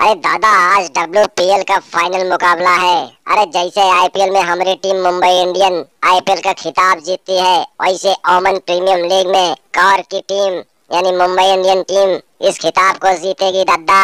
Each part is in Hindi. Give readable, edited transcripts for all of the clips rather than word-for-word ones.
अरे दादा, आज WPL का फाइनल मुकाबला है। अरे जैसे IPL में हमारी टीम मुंबई इंडियन IPL का खिताब जीतती है, वैसे ओमन प्रीमियम लीग में कौर की टीम यानी मुंबई इंडियन टीम इस खिताब को जीतेगी दादा।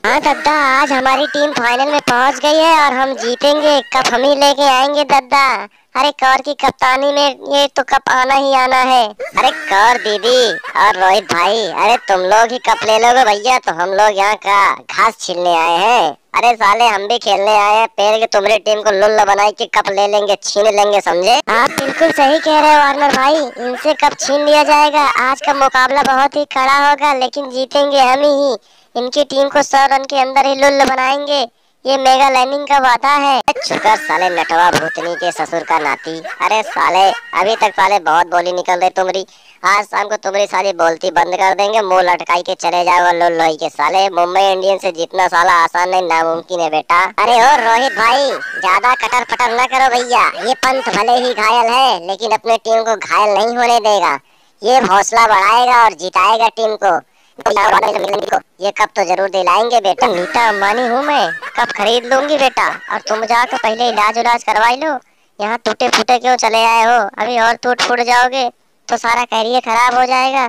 हाँ दादा, आज हमारी टीम फाइनल में पहुंच गई है और हम जीतेंगे। कप हम ही लेके आएंगे दादा। अरे कौर की कप्तानी में ये तो कप आना ही आना है। अरे कौर दीदी और रोहित भाई, अरे तुम लोग ही कप ले लोगे भैया, तो हम लोग यहाँ का घास छीलने आए हैं। अरे साले, हम भी खेलने आए हैं। पेड़ के तुम्हारी टीम को लुल्ल बनाई के कप ले लेंगे, छीन लेंगे, समझे? आप बिल्कुल सही कह रहे हो वार्नर भाई, इनसे कप छीन लिया जाएगा। आज का मुकाबला बहुत ही कड़ा होगा, लेकिन जीतेंगे हम ही। इनकी टीम को 100 रन के अंदर ही लुल्ल बनाएंगे, ये मेगा लैंडिंग का वादा है। शुक्र साले नटवा भूतनी के ससुर का नाती। अरे साले, अभी तक साले बहुत बोली निकल रही तुम्हारी। आज शाम को तुम्हारी सारी बोलती बंद कर देंगे, मुंह लटकाई के चले जाओ लोई के साले। मुंबई इंडियंस से जीतना साला आसान नहीं, नामुमकिन है बेटा। अरे ओ रोहित भाई, ज्यादा कटर पटर न करो भैया। ये पंत भले ही घायल है, लेकिन अपने टीम को घायल नहीं होने देगा। ये हौसला बढ़ाएगा और जिताएगा टीम को। ये कप तो जरूर दिलाएंगे बेटा। नीता अंबानी हूँ मैं, कप खरीद लूंगी बेटा। और तुम जाकर पहले इलाज करवाई लो। यहाँ टूटे फूटे क्यों चले आए हो? अभी और टूट फूट जाओगे तो सारा कैरियर खराब हो जाएगा।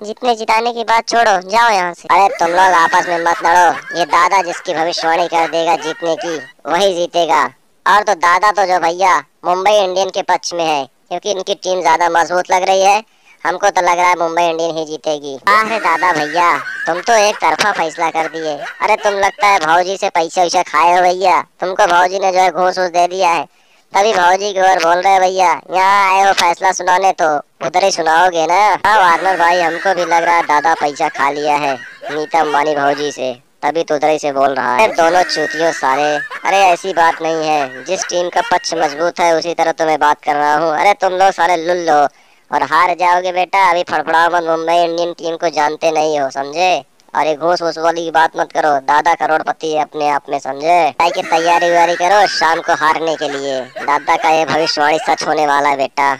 जितने जिताने की बात छोड़ो, जाओ यहाँ से। अरे तुम लोग आपस में मत लड़ो। ये दादा जिसकी भविष्यवाणी कर देगा जीतने की, वही जीतेगा। और तो दादा तो जो भैया मुंबई इंडियन के पक्ष में है, क्योंकि इनकी टीम ज्यादा मजबूत लग रही है। हमको तो लग रहा है मुंबई इंडियन ही जीतेगी। अरे दादा भैया, तुम तो एक तरफा फैसला कर दिए। अरे तुम लगता है भौजी से पैसा वैसा खाए हो भैया। तुमको भौजी ने जो है घूस वूस दे दिया है, तभी भौजी की ओर बोल रहे भैया। यहाँ आए हो फैसला सुनाने, तो उधर ही सुनाओगे ना। हाँ वार्नर भाई, हमको भी लग रहा है दादा पैसा खा लिया है नीता अंबानी भौजी से, तभी तो उधर ही से बोल रहा है। दोनों चूतियों सारे। अरे ऐसी बात नहीं है, जिस टीम का पक्ष मजबूत है उसी तरह तुम्हें बात कर रहा हूँ। अरे तुम लोग सारे लुल्लो और हार जाओगे बेटा। अभी फड़फड़ाओ मत, मुंबई इंडियन टीम को जानते नहीं हो, समझे? और ये घूस वूस वाली की बात मत करो। दादा करोड़पति है अपने आप में, समझे? की तैयारी व्यारी करो शाम को हारने के लिए। दादा का ये भविष्यवाणी सच होने वाला है बेटा।